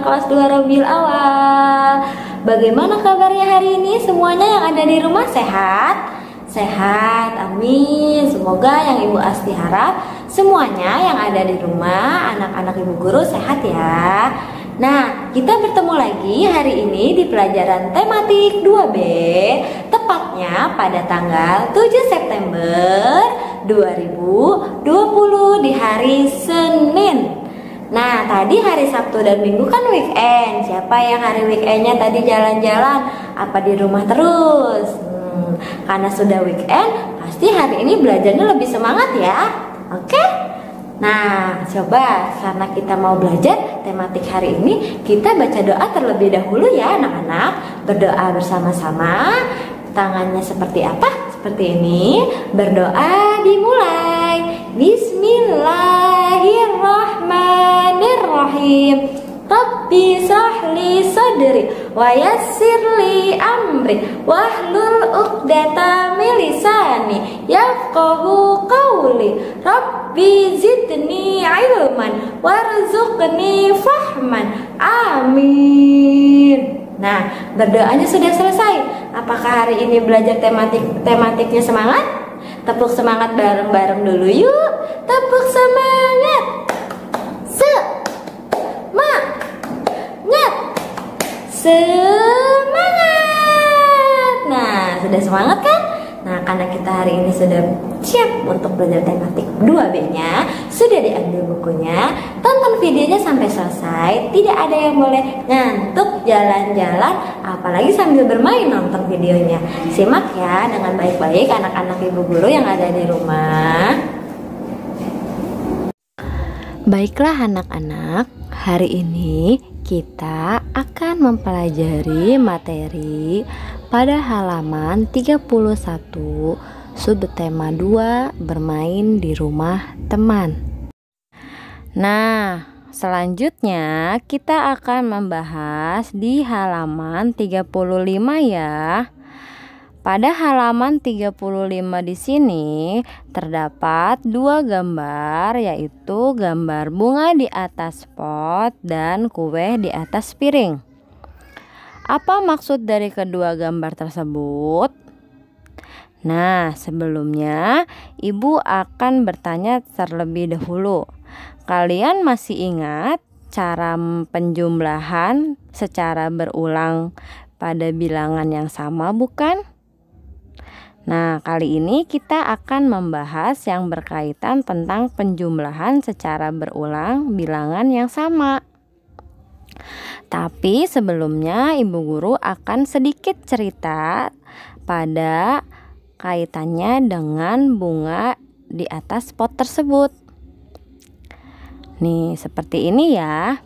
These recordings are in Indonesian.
kelas 2 Rabiul Awal. Bagaimana kabarnya hari ini? Semuanya yang ada di rumah sehat? Sehat, amin. Semoga yang Ibu Asti harap semuanya yang ada di rumah, anak-anak Ibu Guru sehat ya. Nah, kita bertemu lagi hari ini di pelajaran tematik 2B, tepatnya pada tanggal 7 September 2020 di hari Senin. Nah, tadi hari Sabtu dan Minggu kan weekend. Siapa yang hari weekendnya tadi jalan-jalan? Apa di rumah terus? Karena sudah weekend, pasti hari ini belajarnya lebih semangat ya. Oke? Nah, coba karena kita mau belajar tematik hari ini, kita baca doa terlebih dahulu ya anak-anak. Berdoa bersama-sama. Tangannya seperti apa? Seperti ini. Berdoa dimulai. Bismillahirrahmanirrahim. Rabbi shrahli sadri wa yassirli amri wahlul 'uqdatam min lisani yafqahu qawli. Rabbi zidni ilman warzuqni fahman. Amin. Nah, berdoanya sudah selesai. Apakah hari ini belajar tematiknya semangat? Tepuk semangat bareng-bareng dulu yuk. Tepuk semangat. Semangat. Nah, sudah semangat kan? Nah, karena kita hari ini sudah siap untuk belajar tematik 2B-nya, sudah diambil bukunya, tonton videonya sampai selesai. Tidak ada yang boleh ngantuk jalan-jalan, apalagi sambil bermain nonton videonya. Simak ya dengan baik-baik anak-anak Ibu Guru yang ada di rumah. Baiklah anak-anak, hari ini kita akan mempelajari materi pada halaman 31 subtema 2 bermain di rumah teman. Nah, selanjutnya kita akan membahas di halaman 35 ya. Pada halaman 35 di sini terdapat dua gambar, yaitu gambar bunga di atas pot dan kue di atas piring. Apa maksud dari kedua gambar tersebut? Nah, sebelumnya Ibu akan bertanya terlebih dahulu. Kalian masih ingat cara penjumlahan secara berulang pada bilangan yang sama, bukan? Nah, kali ini kita akan membahas yang berkaitan tentang penjumlahan secara berulang bilangan yang sama. Tapi sebelumnya Ibu Guru akan sedikit cerita pada kaitannya dengan bunga di atas pot tersebut. Nih, seperti ini ya.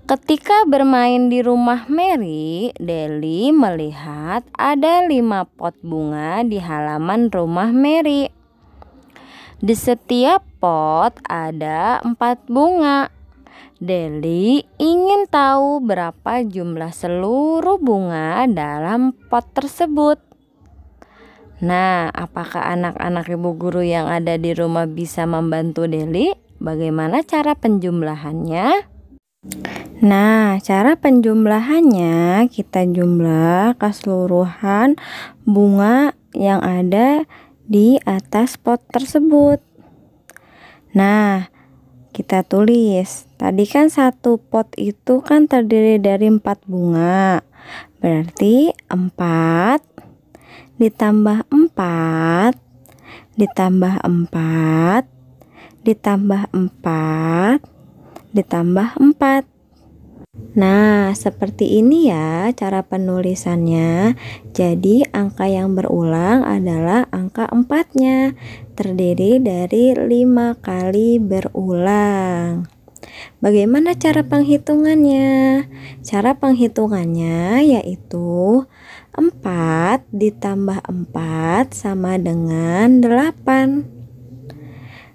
Ketika bermain di rumah Mary, Deli melihat ada 5 pot bunga di halaman rumah Mary. Di setiap pot ada 4 bunga. Deli ingin tahu berapa jumlah seluruh bunga dalam pot tersebut. Nah, apakah anak-anak Ibu Guru yang ada di rumah bisa membantu Deli? Bagaimana cara penjumlahannya? Nah, cara penjumlahannya kita jumlah keseluruhan bunga yang ada di atas pot tersebut. Nah, kita tulis. Tadi kan satu pot itu kan terdiri dari 4 bunga. Berarti 4 ditambah 4 ditambah 4 ditambah 4 ditambah 4. Nah, seperti ini ya cara penulisannya. Jadi angka yang berulang adalah angka 4-nya, terdiri dari 5 kali berulang. Bagaimana cara penghitungannya? Cara penghitungannya yaitu 4 ditambah 4 sama dengan 8.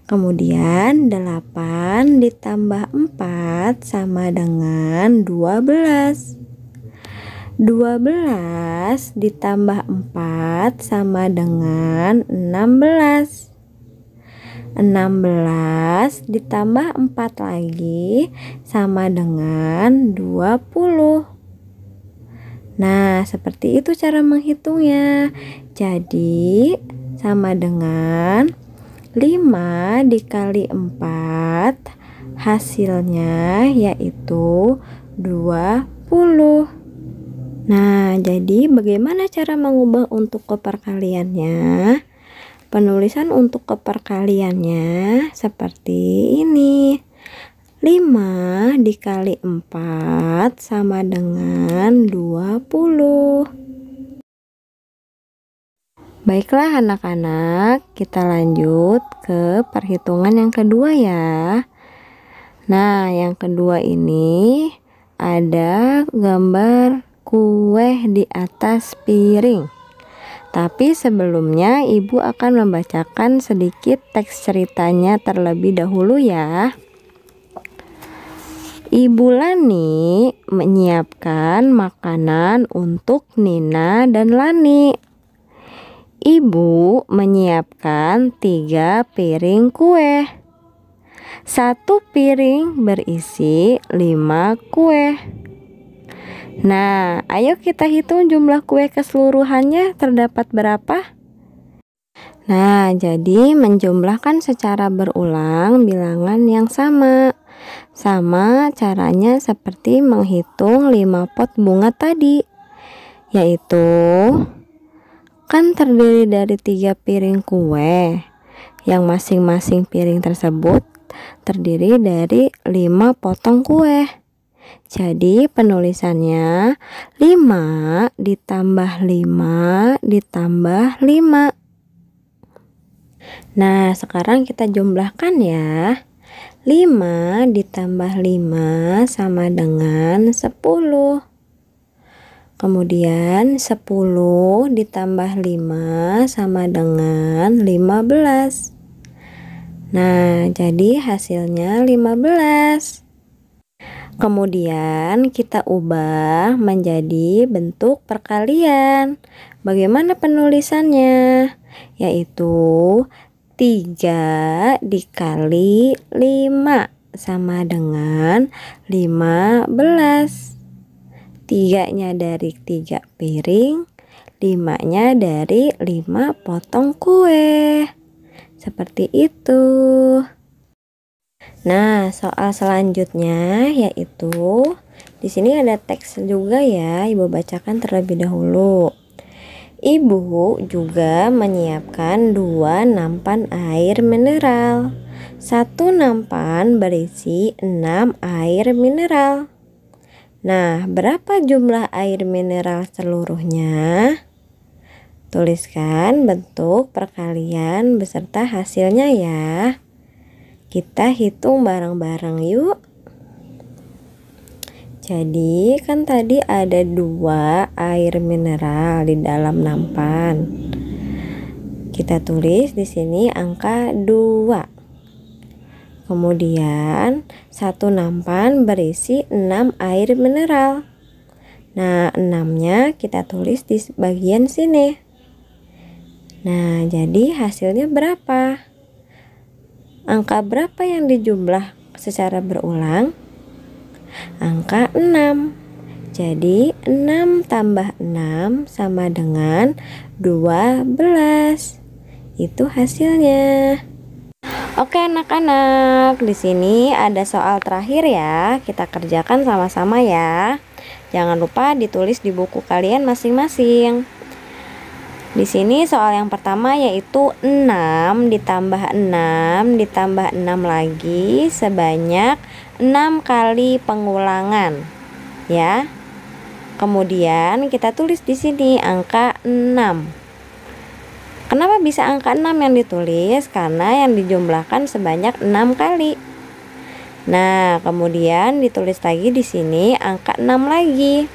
Kemudian 8 ditambah 4 sama dengan 12. 12 ditambah 4 sama dengan 16. 16 ditambah 4 lagi sama dengan 20. Nah, seperti itu cara menghitungnya. Jadi, sama dengan 5 dikali 4, hasilnya yaitu 20. Nah, jadi bagaimana cara mengubah untuk keperkaliannya? Penulisan untuk keperkaliannya seperti ini. 5 dikali 4 sama dengan 20. Baiklah anak-anak, kita lanjut ke perhitungan yang kedua ya. Nah, yang kedua ini ada gambar kue di atas piring. Tapi sebelumnya Ibu akan membacakan sedikit teks ceritanya terlebih dahulu ya. Ibu Lani menyiapkan makanan untuk Nina dan Lani. Ibu menyiapkan 3 piring kue. 1 piring berisi 5 kue. Nah, ayo kita hitung jumlah kue keseluruhannya terdapat berapa? Nah, jadi menjumlahkan secara berulang bilangan yang sama. Sama caranya seperti menghitung 5 pot bunga tadi. Yaitu, kan terdiri dari 3 piring kue. Yang masing-masing piring tersebut terdiri dari 5 potong kue. Jadi penulisannya 5 ditambah 5 ditambah 5. Nah, sekarang kita jumlahkan ya. 5 ditambah 5 sama dengan 10. Kemudian 10 ditambah 5 sama dengan 15. Nah, jadi hasilnya 15. Kemudian kita ubah menjadi bentuk perkalian. Bagaimana penulisannya? Yaitu 3 dikali 5 sama dengan 15. 3-nya dari 3 piring, 5-nya dari 5 potong kue. Seperti itu. Nah, soal selanjutnya yaitu di sini ada teks juga ya, Ibu bacakan terlebih dahulu. Ibu juga menyiapkan 2 nampan air mineral. 1 nampan berisi 6 air mineral. Nah, berapa jumlah air mineral seluruhnya? Tuliskan bentuk perkalian beserta hasilnya ya. Kita hitung bareng-bareng yuk. Jadi kan tadi ada 2 air mineral di dalam nampan. Kita tulis di sini angka 2. Kemudian 1 nampan berisi 6 air mineral. Nah, 6-nya kita tulis di bagian sini. Nah, jadi hasilnya berapa? Angka berapa yang dijumlah secara berulang? Angka 6. Jadi 6 tambah 6 sama dengan 12. Itu hasilnya. Oke anak-anak, di sini ada soal terakhir ya. Kita kerjakan sama-sama ya. Jangan lupa ditulis di buku kalian masing-masing. Di sini soal yang pertama yaitu 6 ditambah 6 ditambah 6 lagi sebanyak 6 kali pengulangan. Ya. Kemudian kita tulis di sini angka 6. Kenapa bisa angka 6 yang ditulis? Karena yang dijumlahkan sebanyak 6 kali. Nah, kemudian ditulis lagi di sini angka 6 lagi.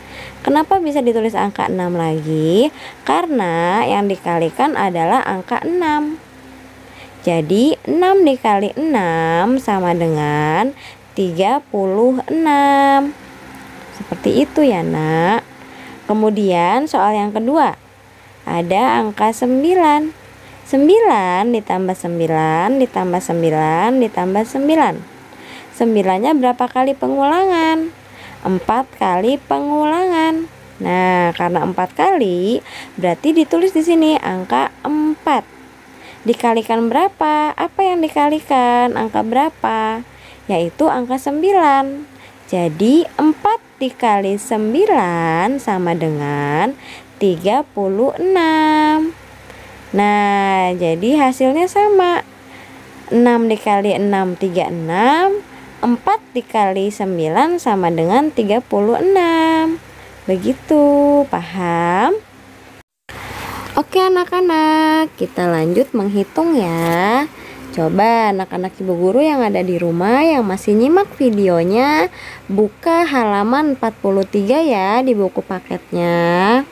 Kenapa bisa ditulis angka 6 lagi? Karena yang dikalikan adalah angka 6. Jadi 6 dikali 6 sama dengan 36. Seperti itu ya nak. Kemudian soal yang kedua. Ada angka 9. 9 ditambah 9 ditambah 9 ditambah 9. 9-nya berapa kali pengulangan? 4 kali pengulangan. Nah, karena 4 kali berarti ditulis di sini angka 4. Dikalikan berapa? Apa yang dikalikan? Angka berapa? Yaitu angka 9. Jadi 4 dikali 9 sama dengan 36. Nah, jadi hasilnya sama. 6 dikali 6 36. 4 dikali 9 sama dengan 36. Begitu, paham? Oke anak-anak, kita lanjut menghitung ya. Coba anak-anak ibu guru yang ada di rumah yang masih nyimak videonya, buka halaman 43 ya di buku paketnya.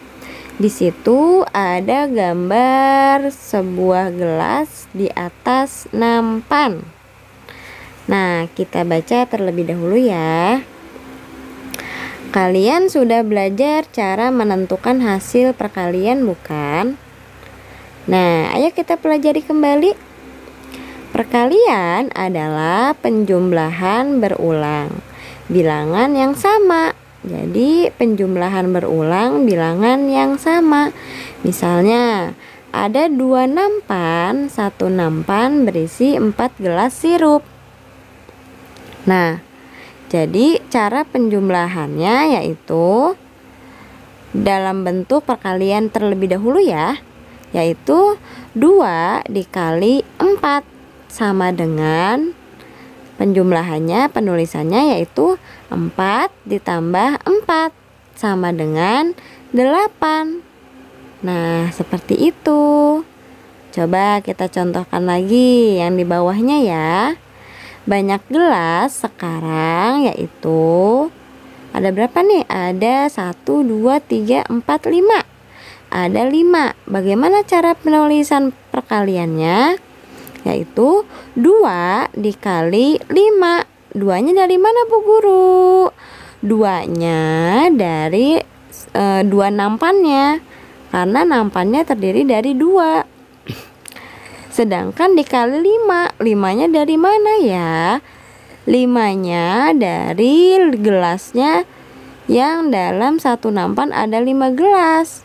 Di situ ada gambar sebuah gelas di atas nampan. Nah, kita baca terlebih dahulu ya. Kalian sudah belajar cara menentukan hasil perkalian, bukan? Nah, ayo kita pelajari kembali. Perkalian adalah penjumlahan berulang bilangan yang sama. Jadi, penjumlahan berulang bilangan yang sama. Misalnya, ada 2 nampan, 1 nampan berisi 4 gelas sirup. Nah, jadi cara penjumlahannya yaitu dalam bentuk perkalian terlebih dahulu ya, yaitu 2 dikali 4 sama dengan penjumlahannya, penulisannya yaitu 4 ditambah 4 sama dengan 8. Nah, seperti itu. Coba kita contohkan lagi yang di bawahnya ya. Banyak gelas sekarang yaitu ada berapa nih? Ada 1, 2, 3, 4, 5. Ada 5. Bagaimana cara penulisan perkaliannya? Yaitu 2 dikali 5. 2-nya dari mana Bu Guru? 2-nya dari 2 nampannya. Karena nampannya terdiri dari 2. Sedangkan dikali 5, 5-nya dari mana ya? 5-nya dari gelasnya yang dalam satu nampan ada 5 gelas.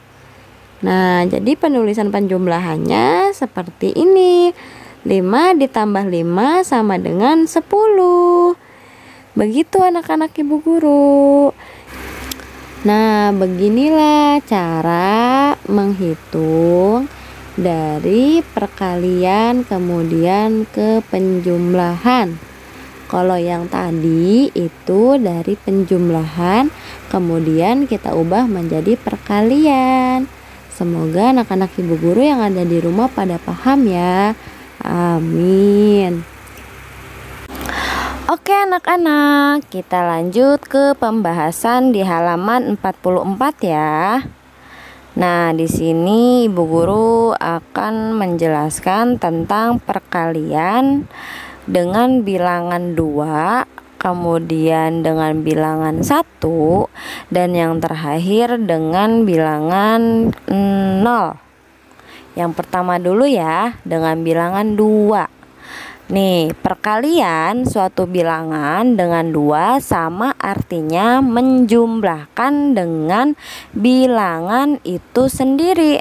Nah, jadi penulisan penjumlahannya seperti ini. 5 ditambah 5 sama dengan 10. Begitu anak-anak ibu guru. Nah, beginilah cara menghitung dari perkalian kemudian ke penjumlahan. Kalau yang tadi itu dari penjumlahan kemudian kita ubah menjadi perkalian. Semoga anak-anak ibu guru yang ada di rumah pada paham ya. Amin. Oke anak-anak, kita lanjut ke pembahasan di halaman 44 ya. Nah, di sini Ibu Guru akan menjelaskan tentang perkalian dengan bilangan 2, kemudian dengan bilangan 1, dan yang terakhir dengan bilangan 0. Yang pertama dulu ya, dengan bilangan 2. Nih, perkalian suatu bilangan dengan 2 sama artinya menjumlahkan dengan bilangan itu sendiri.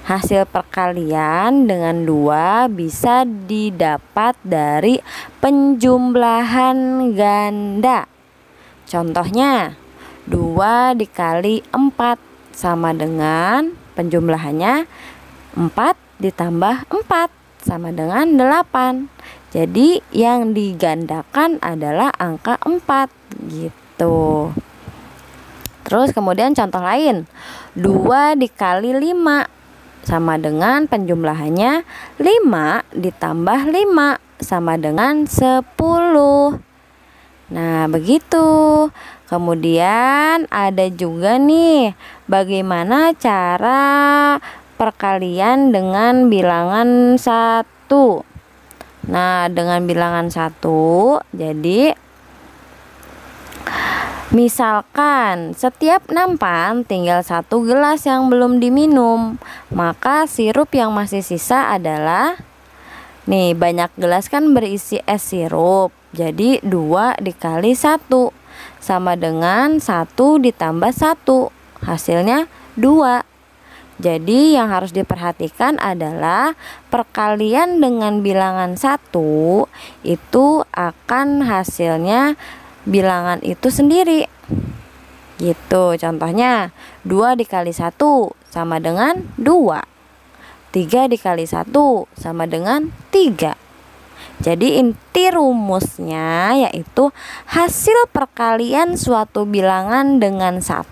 Hasil perkalian dengan 2 bisa didapat dari penjumlahan ganda. Contohnya, 2 dikali 4 sama dengan penjumlahannya 4 ditambah 4 sama dengan 8. Jadi yang digandakan adalah angka 4 gitu. Terus kemudian contoh lain, 2 dikali 5 sama dengan penjumlahannya 5 ditambah 5 sama dengan 10. Nah, begitu. Kemudian ada juga nih, bagaimana cara perkalian dengan bilangan 1. Nah, dengan bilangan 1, jadi Misalkan setiap nampan tinggal 1 gelas yang belum diminum, maka sirup yang masih sisa adalah, nih banyak gelas kan berisi es sirup, jadi 2 dikali 1 sama dengan 1 ditambah 1, hasilnya 2. Jadi yang harus diperhatikan adalah perkalian dengan bilangan 1 itu akan hasilnya bilangan itu sendiri. Gitu, contohnya 2 dikali 1 sama dengan 2. 3 dikali 1 sama dengan 3. Jadi inti rumusnya yaitu hasil perkalian suatu bilangan dengan 1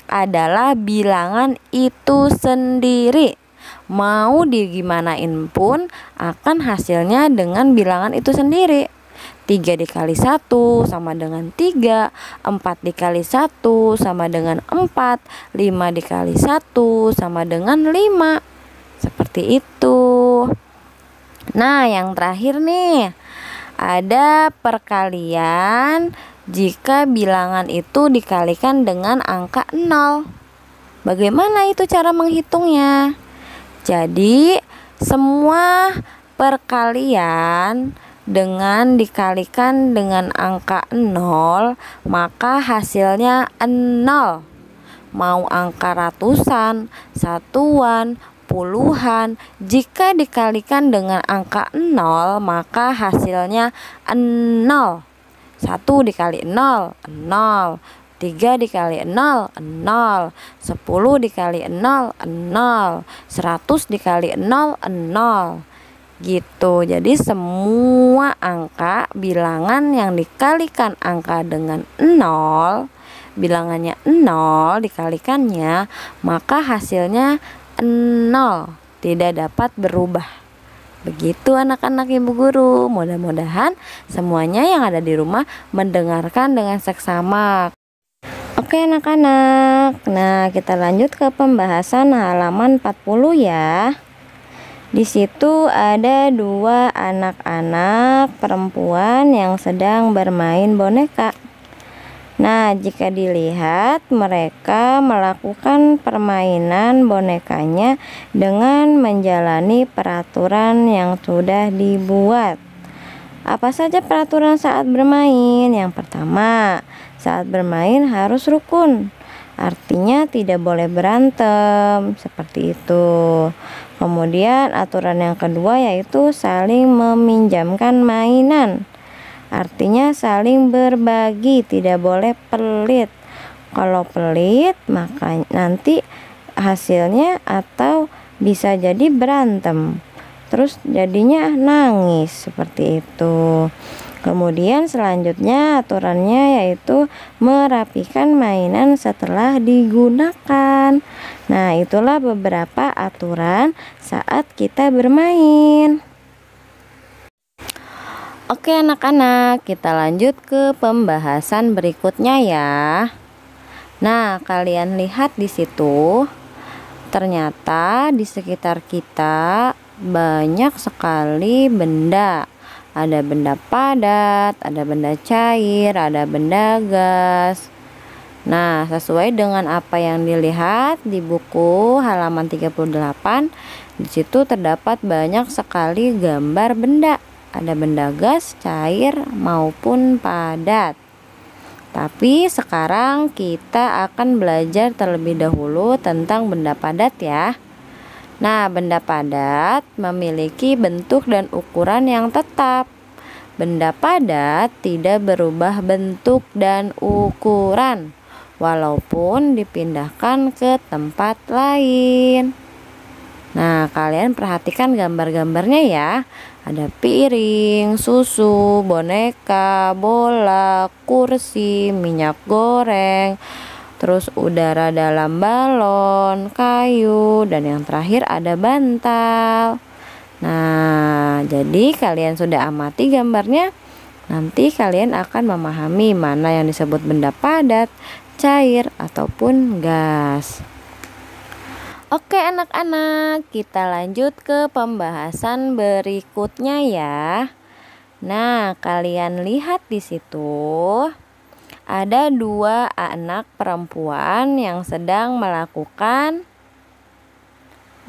adalah bilangan itu sendiri. Mau digimanain pun akan hasilnya dengan bilangan itu sendiri. 3 dikali 1 sama dengan 3, 4 dikali 1 sama dengan 4, 5 dikali 1 sama dengan 5. Seperti itu. Nah, yang terakhir nih, ada perkalian jika bilangan itu dikalikan dengan angka 0. Bagaimana itu cara menghitungnya? Jadi, semua perkalian dengan dikalikan dengan angka 0, maka hasilnya 0. Mau angka ratusan, satuan, puluhan, jika dikalikan dengan angka 0 maka hasilnya 0. 1 dikali 0, 0. 3 dikali 0, 0. 10 dikali 0, 0. 100 dikali 0, 0. Gitu. Jadi semua angka bilangan yang dikalikan angka dengan 0, bilangannya 0 dikalikannya, maka hasilnya 0, tidak dapat berubah. Begitu anak-anak ibu guru. Mudah-mudahan semuanya yang ada di rumah mendengarkan dengan seksama. Oke anak-anak, nah kita lanjut ke pembahasan halaman 40 ya. Di situ ada 2 anak-anak perempuan yang sedang bermain boneka. Nah, jika dilihat mereka melakukan permainan bonekanya dengan menjalani peraturan yang sudah dibuat. Apa saja peraturan saat bermain? Yang pertama, saat bermain harus rukun. Artinya tidak boleh berantem, seperti itu. Kemudian aturan yang kedua yaitu saling meminjamkan mainan. Artinya saling berbagi, tidak boleh pelit. Kalau pelit maka nanti hasilnya atau bisa jadi berantem, terus jadinya nangis, seperti itu. Kemudian selanjutnya aturannya yaitu merapikan mainan setelah digunakan. Nah, itulah beberapa aturan saat kita bermain. Oke anak-anak, kita lanjut ke pembahasan berikutnya ya. Nah, kalian lihat di situ, ternyata di sekitar kita banyak sekali benda. Ada benda padat, ada benda cair, ada benda gas. Nah, sesuai dengan apa yang dilihat di buku halaman 38, di situ terdapat banyak sekali gambar benda. Ada benda gas, cair, maupun padat. Tapi sekarang kita akan belajar terlebih dahulu tentang benda padat ya. Nah, benda padat memiliki bentuk dan ukuran yang tetap. Benda padat tidak berubah bentuk dan ukuran, walaupun dipindahkan ke tempat lain. Nah, kalian perhatikan gambar-gambarnya ya. Ada piring, susu, boneka, bola, kursi, minyak goreng, terus udara dalam balon, kayu, dan yang terakhir ada bantal. Nah, jadi kalian sudah amati gambarnya. Nanti kalian akan memahami mana yang disebut benda padat, cair, ataupun gas. Oke anak-anak, kita lanjut ke pembahasan berikutnya ya. Nah, kalian lihat di situ ada dua anak perempuan yang sedang melakukan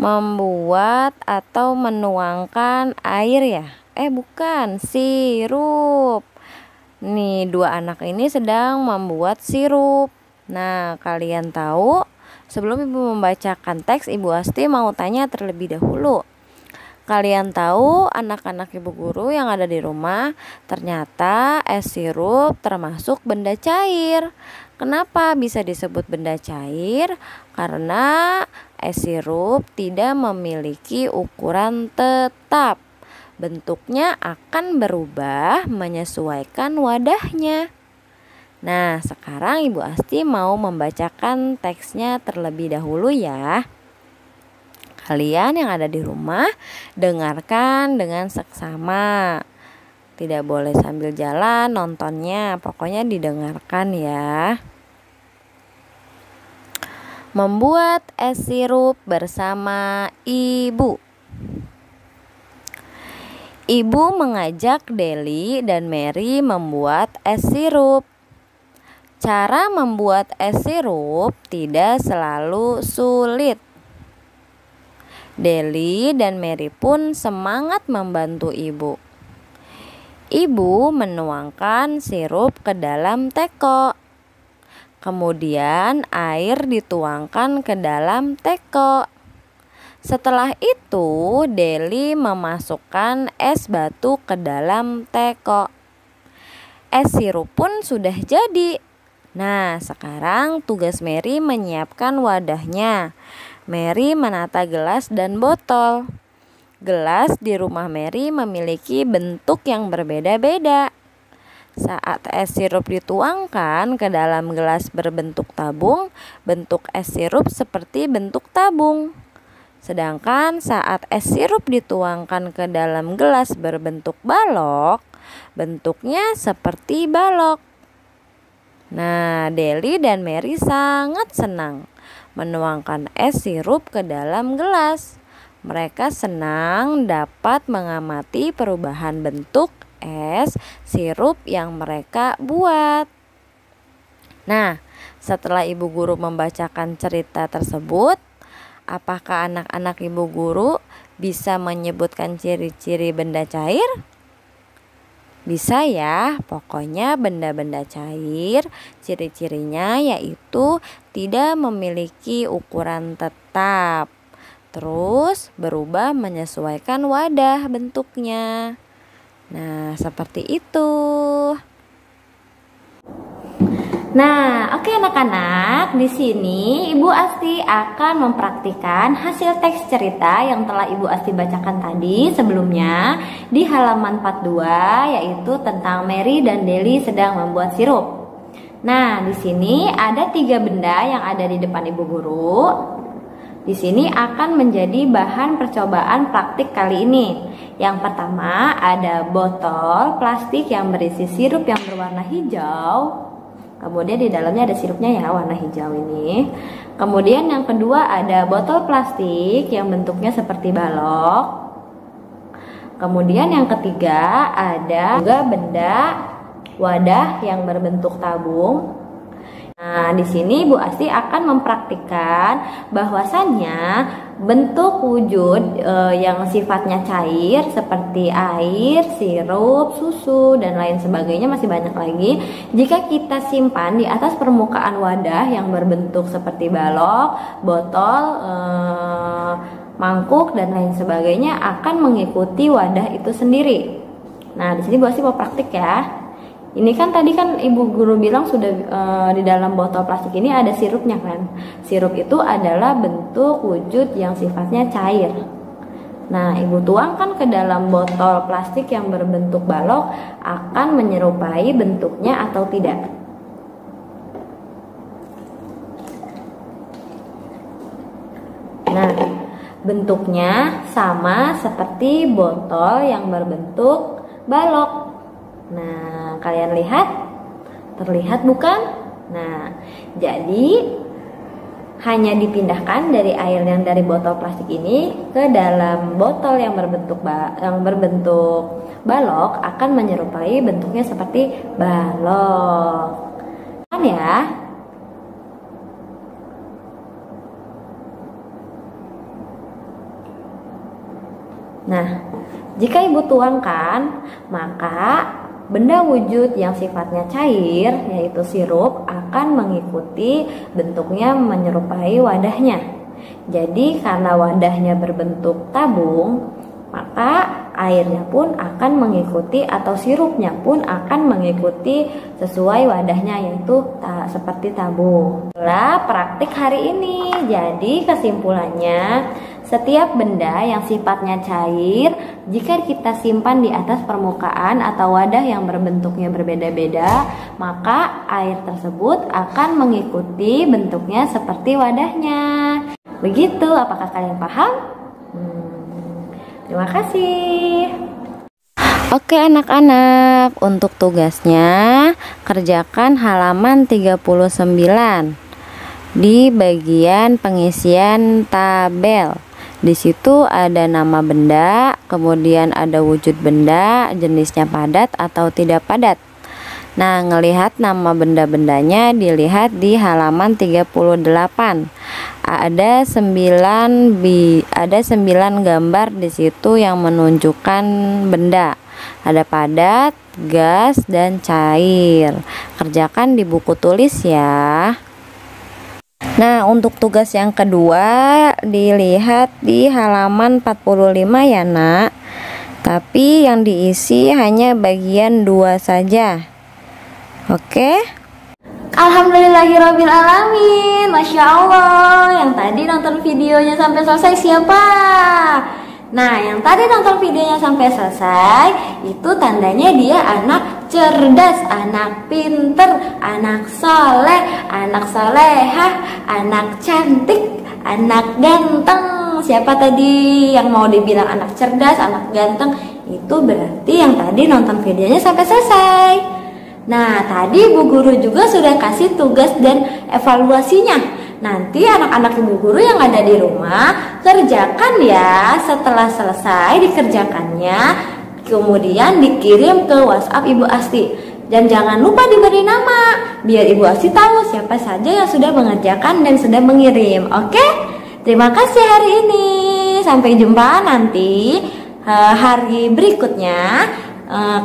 membuat atau menuangkan air ya. Bukan, sirup. Nih, dua anak ini sedang membuat sirup. Nah, kalian tahu, sebelum Ibu membacakan teks, Ibu Asti mau tanya terlebih dahulu. Kalian tahu anak-anak Ibu guru yang ada di rumah, ternyata es sirup termasuk benda cair. Kenapa bisa disebut benda cair? Karena es sirup tidak memiliki ukuran tetap. Bentuknya akan berubah menyesuaikan wadahnya. Nah, sekarang Ibu Asti mau membacakan teksnya terlebih dahulu ya. Kalian yang ada di rumah, dengarkan dengan seksama. Tidak boleh sambil jalan nontonnya, pokoknya didengarkan ya. Membuat es sirup bersama ibu. Ibu mengajak Deli dan Mary membuat es sirup. Cara membuat es sirup tidak selalu sulit. Deli dan Mary pun semangat membantu ibu. Ibu menuangkan sirup ke dalam teko. Kemudian air dituangkan ke dalam teko. Setelah itu, Deli memasukkan es batu ke dalam teko. Es sirup pun sudah jadi. Nah, sekarang tugas Mary menyiapkan wadahnya. Mary menata gelas dan botol. Gelas di rumah Mary memiliki bentuk yang berbeda-beda. Saat es sirup dituangkan ke dalam gelas berbentuk tabung, bentuk es sirup seperti bentuk tabung. Sedangkan saat es sirup dituangkan ke dalam gelas berbentuk balok, bentuknya seperti balok. Nah, Deli dan Mary sangat senang menuangkan es sirup ke dalam gelas. Mereka senang dapat mengamati perubahan bentuk es sirup yang mereka buat. Nah, setelah Ibu guru membacakan cerita tersebut, apakah anak-anak Ibu guru bisa menyebutkan ciri-ciri benda cair? Bisa ya, pokoknya benda-benda cair, ciri-cirinya yaitu tidak memiliki ukuran tetap. Terus berubah menyesuaikan wadah bentuknya. Nah, seperti itu. Nah, oke anak-anak, di sini Ibu Asti akan mempraktikkan hasil teks cerita yang telah Ibu Asti bacakan tadi sebelumnya di halaman 42, yaitu tentang Mary dan Deli sedang membuat sirup. Nah, di sini ada 3 benda yang ada di depan Ibu guru. Di sini akan menjadi bahan percobaan praktik kali ini. Yang pertama ada botol plastik yang berisi sirup yang berwarna hijau. Kemudian di dalamnya ada sirupnya ya, warna hijau ini. Kemudian yang kedua ada botol plastik yang bentuknya seperti balok. Kemudian yang ketiga ada juga benda wadah yang berbentuk tabung. Nah, di sini Bu Asti akan mempraktikkan bahwasannya bentuk wujud yang sifatnya cair seperti air, sirup, susu, dan lain sebagainya, masih banyak lagi. Jika kita simpan di atas permukaan wadah yang berbentuk seperti balok, botol, mangkuk, dan lain sebagainya akan mengikuti wadah itu sendiri. Nah, di sini Bu Asti mau praktik ya. Ini kan tadi kan Ibu guru bilang sudah di dalam botol plastik ini ada sirupnya kan. Sirup itu adalah bentuk wujud yang sifatnya cair. Nah, Ibu tuangkan ke dalam botol plastik yang berbentuk balok akan menyerupai bentuknya atau tidak. Nah, bentuknya sama seperti botol yang berbentuk balok. Nah, kalian lihat? Terlihat bukan? Nah, jadi hanya dipindahkan dari air yang dari botol plastik ini ke dalam botol yang berbentuk balok akan menyerupai bentuknya seperti balok. ya. Nah, jika ibu tuangkan, maka benda wujud yang sifatnya cair, yaitu sirup, akan mengikuti bentuknya menyerupai wadahnya. Jadi karena wadahnya berbentuk tabung, maka airnya pun akan mengikuti atau sirupnya pun akan mengikuti sesuai wadahnya, yaitu seperti tabung. Itulah praktik hari ini. Jadi kesimpulannya, setiap benda yang sifatnya cair, jika kita simpan di atas permukaan atau wadah yang berbentuknya berbeda-beda, maka air tersebut akan mengikuti bentuknya seperti wadahnya. Begitu, apakah kalian paham? Terima kasih. Oke anak-anak, untuk tugasnya kerjakan halaman 39 di bagian pengisian tabel. Di situ ada nama benda, kemudian ada wujud benda, jenisnya padat atau tidak padat. Nah, ngelihat nama benda-bendanya dilihat di halaman 38. Ada 9 gambar di situ yang menunjukkan benda. Ada padat, gas, dan cair. Kerjakan di buku tulis ya. Nah, untuk tugas yang kedua dilihat di halaman 45 ya nak. Tapi yang diisi hanya bagian 2 saja. Oke? Alhamdulillahirabbil alamin. Masya Allah. Yang tadi nonton videonya sampai selesai siapa? Nah, yang tadi nonton videonya sampai selesai, itu tandanya dia anak cerdas, anak pinter, anak soleh, anak solehah, anak cantik, anak ganteng. Siapa tadi yang mau dibilang anak cerdas, anak ganteng? Itu berarti yang tadi nonton videonya sampai selesai. Nah, tadi Bu Guru juga sudah kasih tugas dan evaluasinya. Nanti anak-anak Ibu Guru yang ada di rumah kerjakan ya. Setelah selesai dikerjakannya, kemudian dikirim ke WhatsApp Ibu Asti. Dan jangan lupa diberi nama, biar Ibu Asti tahu siapa saja yang sudah mengerjakan dan sudah mengirim. Oke? Terima kasih hari ini. Sampai jumpa nanti hari berikutnya.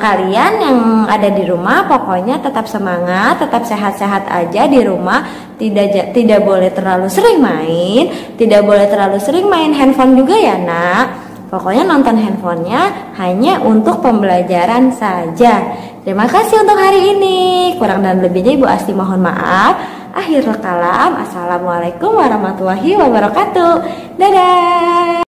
Kalian yang ada di rumah pokoknya tetap semangat, tetap sehat-sehat aja di rumah. Tidak boleh terlalu sering main, tidak boleh terlalu sering main handphone juga ya nak. Pokoknya nonton handphonenya hanya untuk pembelajaran saja. Terima kasih untuk hari ini. Kurang dan lebihnya Ibu Asti mohon maaf. Akhirul kalam. Assalamualaikum warahmatullahi wabarakatuh. Dadah.